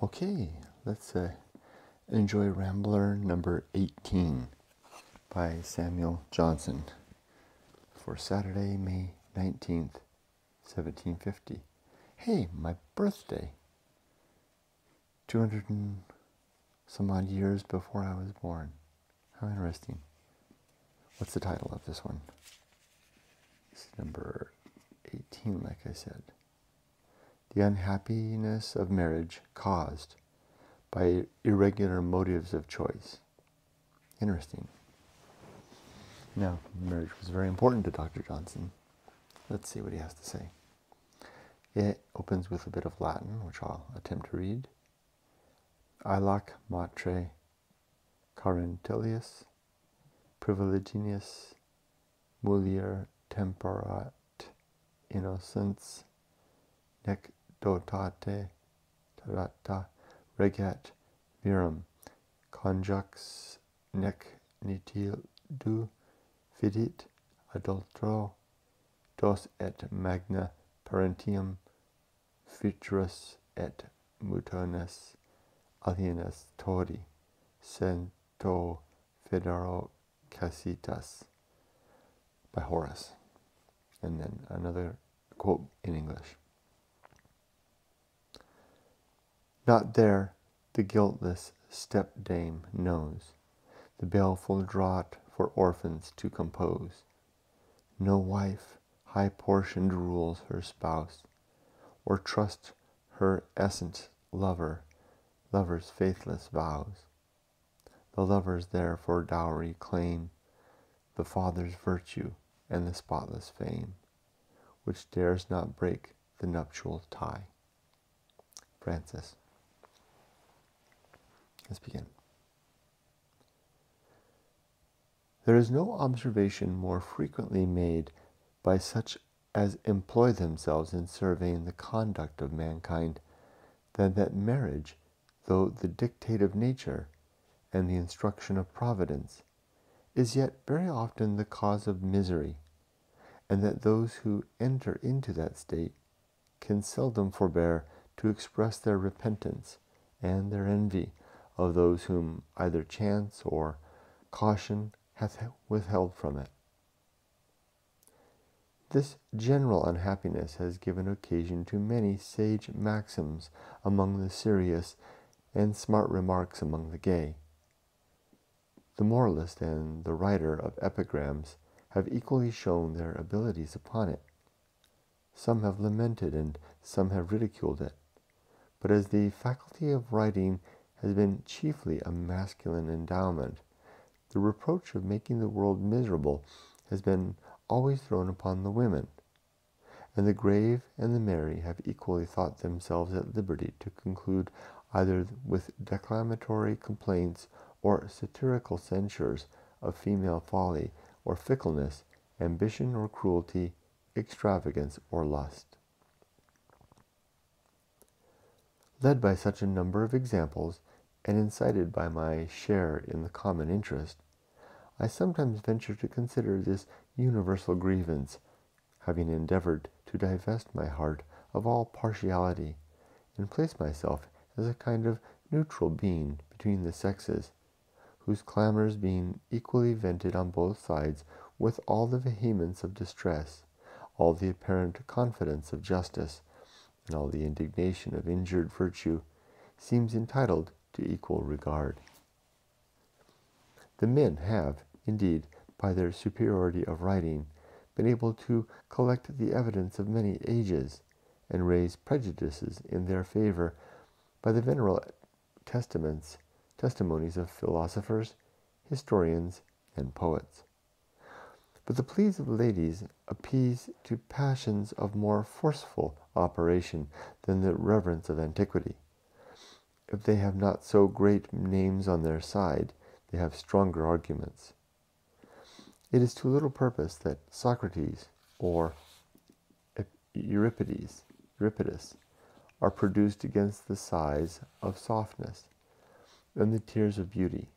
Okay, let's enjoy Rambler number 18 by Samuel Johnson for Saturday, May 19th, 1750. Hey, my birthday! 200 and some odd years before I was born. How interesting. What's the title of this one? It's number 18, like I said. The unhappiness of marriage caused by irregular motives of choice. Interesting. Now, marriage was very important to Dr. Johnson. Let's see what he has to say. It opens with a bit of Latin, which I'll attempt to read. Ilac matre carentilius privileginis mulier temperat innocens nec dotate tarata regat virum conjux nec nitidu fidit adultero dos et magna parentium futurus et mutones alienas tori cento federo casitas, by Horace. And then another quote in English. Not there the guiltless stepdame knows the baleful draught for orphans to compose. No wife high-portioned rules her spouse, or trusts her essence lover's faithless vows. The lovers there for dowry claim the father's virtue and the spotless fame, which dares not break the nuptial tie. Francis. Let's begin. There is no observation more frequently made by such as employ themselves in surveying the conduct of mankind than that marriage, though the dictate of nature and the instruction of Providence, is yet very often the cause of misery, and that those who enter into that state can seldom forbear to express their repentance and their envy of those whom either chance or caution hath withheld from it. This general unhappiness has given occasion to many sage maxims among the serious and smart remarks among the gay. The moralist and the writer of epigrams have equally shown their abilities upon it. Some have lamented and some have ridiculed it, but as the faculty of writing has been chiefly a masculine endowment, the reproach of making the world miserable has been always thrown upon the women, and the grave and the merry have equally thought themselves at liberty to conclude either with declamatory complaints or satirical censures of female folly or fickleness, ambition or cruelty, extravagance or lust. Led by such a number of examples, and incited by my share in the common interest, I sometimes venture to consider this universal grievance, having endeavored to divest my heart of all partiality, and place myself as a kind of neutral being between the sexes, whose clamors being equally vented on both sides with all the vehemence of distress, all the apparent confidence of justice, and all the indignation of injured virtue, seems entitled to equal regard. The men have, indeed, by their superiority of writing, been able to collect the evidence of many ages, and raise prejudices in their favor by the venerable testimonies of philosophers, historians, and poets. But the pleas of ladies appease to passions of more forceful operation than the reverence of antiquity. If they have not so great names on their side, they have stronger arguments. It is to little purpose that Socrates or Euripides are produced against the sighs of softness and the tears of beauty.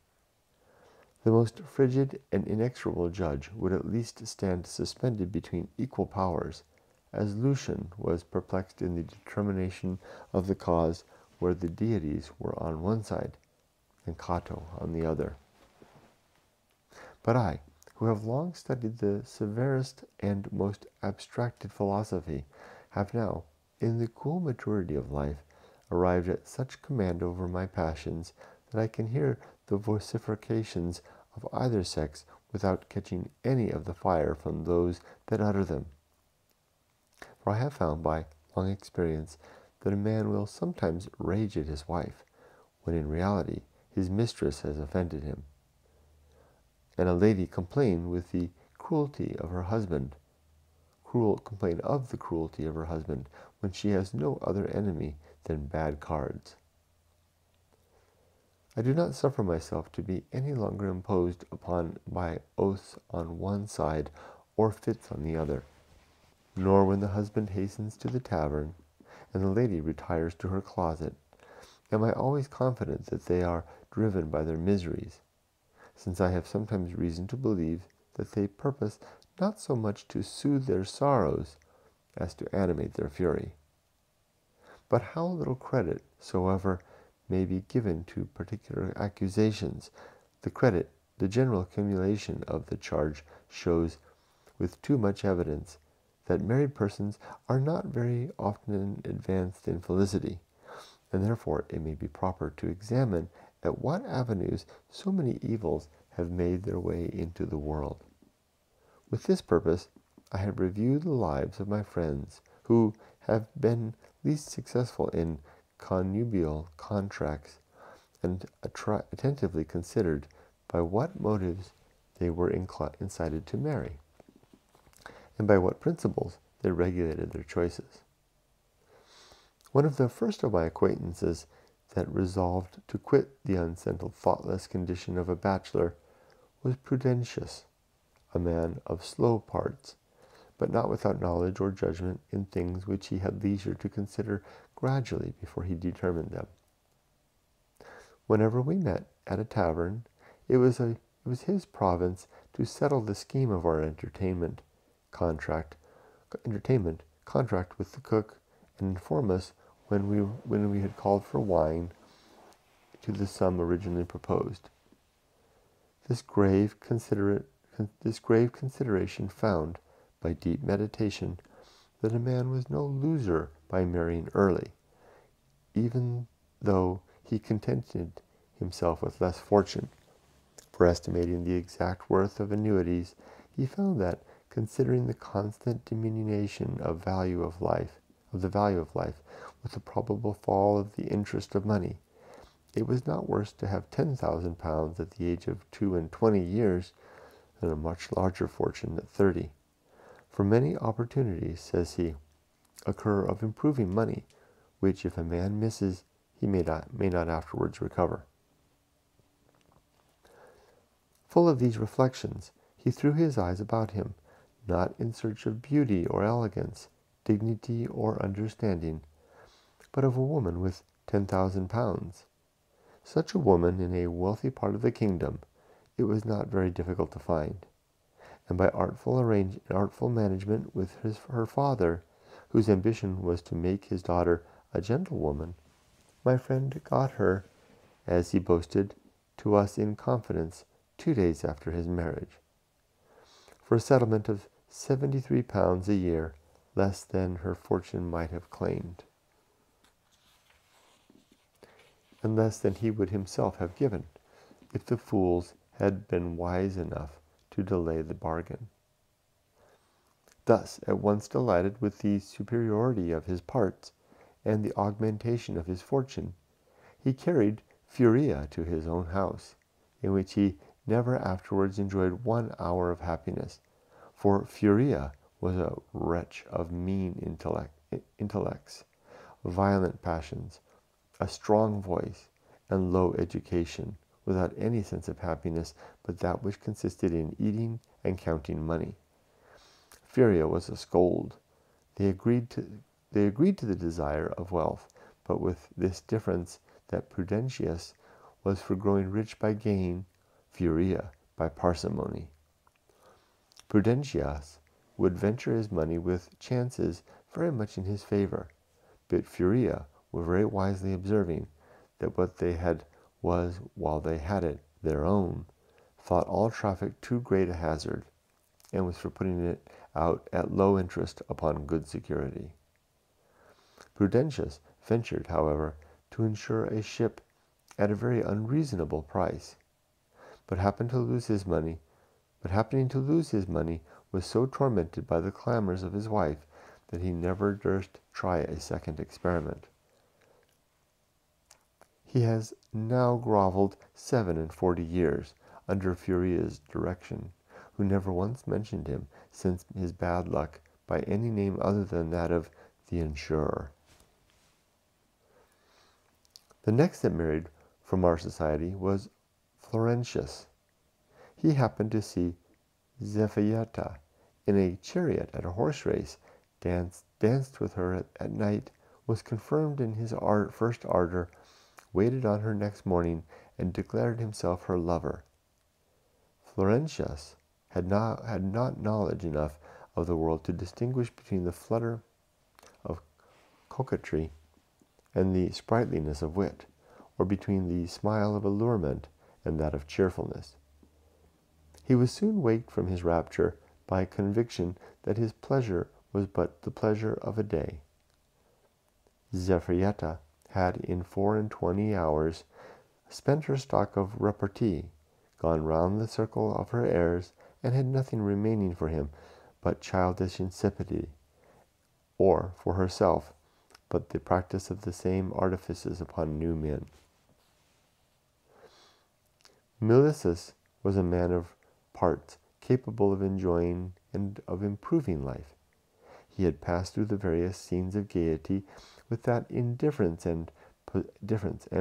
The most frigid and inexorable judge would at least stand suspended between equal powers, as Lucian was perplexed in the determination of the cause where the deities were on one side and Cato on the other. But I, who have long studied the severest and most abstracted philosophy, have now, in the cool maturity of life, arrived at such command over my passions that I can hear the vociferations of either sex without catching any of the fire from those that utter them. For I have found by long experience that a man will sometimes rage at his wife, when in reality his mistress has offended him, and a lady complain of the cruelty of her husband, when she has no other enemy than bad cards. I do not suffer myself to be any longer imposed upon by oaths on one side or fits on the other, nor when the husband hastens to the tavern and the lady retires to her closet, am I always confident that they are driven by their miseries, since I have sometimes reason to believe that they purpose not so much to soothe their sorrows as to animate their fury. But how little credit soever may be given to particular accusations, the general accumulation of the charge shows with too much evidence that married persons are not very often advanced in felicity, and therefore it may be proper to examine at what avenues so many evils have made their way into the world. With this purpose, I have reviewed the lives of my friends who have been least successful in connubial contracts, and attentively considered by what motives they were incited to marry, and by what principles they regulated their choices. One of the first of my acquaintances that resolved to quit the unsettled, thoughtless condition of a bachelor was Prudentius, a man of slow parts, but not without knowledge or judgment in things which he had leisure to consider gradually before he determined them. Whenever we met at a tavern, it was his province to settle the scheme of our entertainment contract with the cook, and inform us when we had called for wine to the sum originally proposed. This grave consideration found, by deep meditation, that a man was no loser by marrying early, even though he contented himself with less fortune. For estimating the exact worth of annuities, he found that, considering the constant diminution of the value of life, with the probable fall of the interest of money, it was not worse to have £10,000 at the age of 22 years than a much larger fortune at 30. For many opportunities, says he, occur of improving money, which if a man misses, he may not afterwards recover. Full of these reflections, he threw his eyes about him, not in search of beauty or elegance, dignity or understanding, but of a woman with £10,000. Such a woman in a wealthy part of the kingdom it was not very difficult to find, and by artful management with her father, whose ambition was to make his daughter a gentlewoman, my friend got her, as he boasted, to us in confidence 2 days after his marriage, for a settlement of £73 a year, less than her fortune might have claimed, and less than he would himself have given, if the fools had been wise enough to delay the bargain. Thus, at once delighted with the superiority of his parts and the augmentation of his fortune, he carried Furia to his own house, in which he never afterwards enjoyed 1 hour of happiness, for Furia was a wretch of mean intellects, violent passions, a strong voice, and low education, without any sense of happiness but that which consisted in eating and counting money. Furia was a scold. They agreed to the desire of wealth, but with this difference, that Prudentius was for growing rich by gain, Furia by parsimony. Prudentius would venture his money with chances very much in his favor, but Furia were very wisely observing that what they had was, while they had it, their own, thought all traffic too great a hazard, and was for putting it out at low interest upon good security. Prudentius ventured, however, to insure a ship at a very unreasonable price, but happening to lose his money, was so tormented by the clamors of his wife that he never durst try a second experiment. He has now grovelled 47 years under Furia's direction, who never once mentioned him since his bad luck by any name other than that of the insurer. The next that married from our society was Florentius. He happened to see Zephyetta in a chariot at a horse race, danced with her at night, was confirmed in his first ardor, waited on her next morning, and declared himself her lover. Florentius had not knowledge enough of the world to distinguish between the flutter of coquetry and the sprightliness of wit, or between the smile of allurement and that of cheerfulness. He was soon waked from his rapture by a conviction that his pleasure was but the pleasure of a day. Zephyetta had in 24 hours spent her stock of repartee, gone round the circle of her heirs, and had nothing remaining for him but childish insipidity, or for herself but the practice of the same artifices upon new men. Melissus was a man of parts, capable of enjoying and of improving life. He had passed through the various scenes of gaiety with that indifference and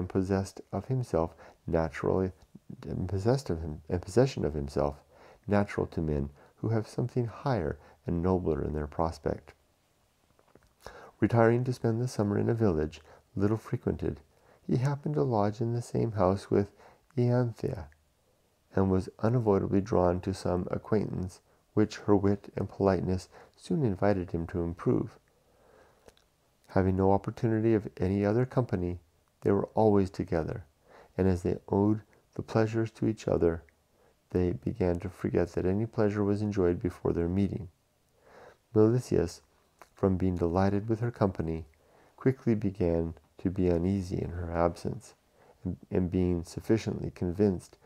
possessed of himself naturally, and possession of himself natural to men who have something higher and nobler in their prospect. Retiring to spend the summer in a village little frequented, he happened to lodge in the same house with Ianthea, and was unavoidably drawn to some acquaintance which her wit and politeness soon invited him to improve. Having no opportunity of any other company, they were always together, and as they owed the pleasures to each other, they began to forget that any pleasure was enjoyed before their meeting. Melissus, from being delighted with her company, quickly began to be uneasy in her absence, and being sufficiently convinced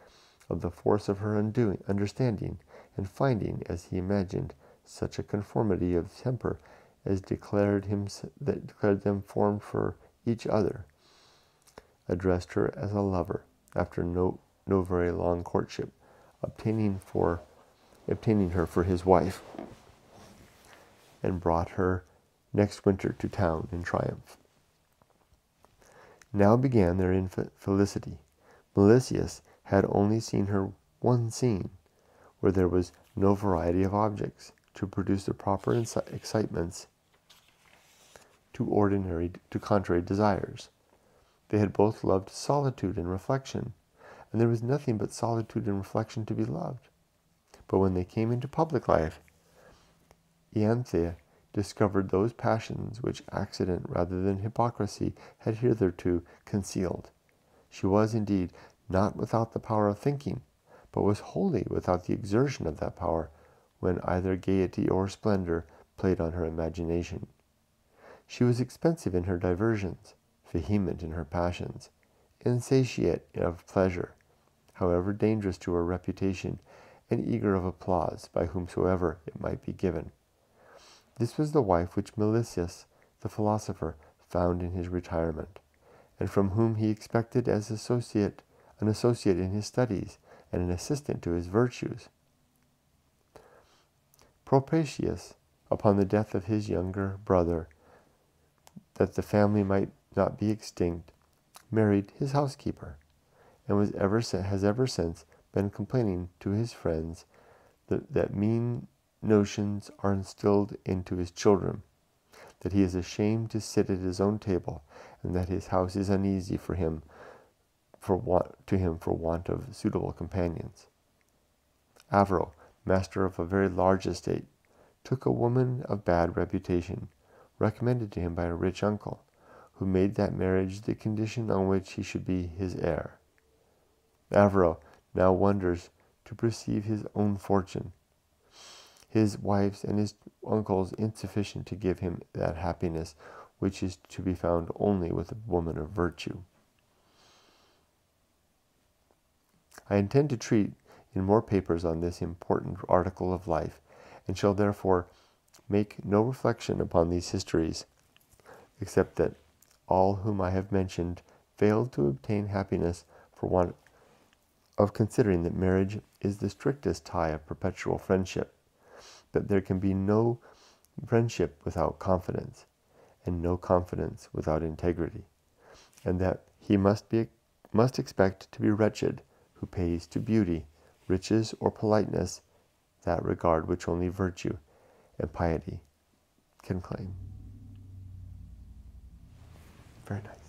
of the force of her understanding, and finding, as he imagined, such a conformity of temper as declared them formed for each other, addressed her as a lover, after no very long courtship, obtaining her for his wife, and brought her next winter to town in triumph. Now began their infelicity. Melissus had only seen her one scene, where there was no variety of objects to produce the proper excitements to contrary desires. They had both loved solitude and reflection, and there was nothing but solitude and reflection to be loved. But when they came into public life, Ianthea discovered those passions which accident rather than hypocrisy had hitherto concealed. She was, indeed, not without the power of thinking, but was wholly without the exertion of that power when either gaiety or splendor played on her imagination. She was expensive in her diversions, vehement in her passions, insatiate of pleasure, however dangerous to her reputation, and eager of applause by whomsoever it might be given. This was the wife which Melissus, the philosopher, found in his retirement, and from whom he expected an associate in his studies, and an assistant to his virtues. Prosperius, upon the death of his younger brother, that the family might not be extinct, married his housekeeper, and has ever since been complaining to his friends that mean notions are instilled into his children, that he is ashamed to sit at his own table, and that his house is uneasy for him for want of suitable companions. Avro, master of a very large estate, took a woman of bad reputation, recommended to him by a rich uncle, who made that marriage the condition on which he should be his heir. Avro now wonders to perceive his own fortune, his wife's and his uncle's insufficient to give him that happiness which is to be found only with a woman of virtue. I intend to treat in more papers on this important article of life, and shall therefore make no reflection upon these histories, except that all whom I have mentioned failed to obtain happiness for want of considering that marriage is the strictest tie of perpetual friendship, that there can be no friendship without confidence, and no confidence without integrity, and that he must expect to be wretched who pays to beauty, riches, or politeness that regard which only virtue and piety can claim. Very nice.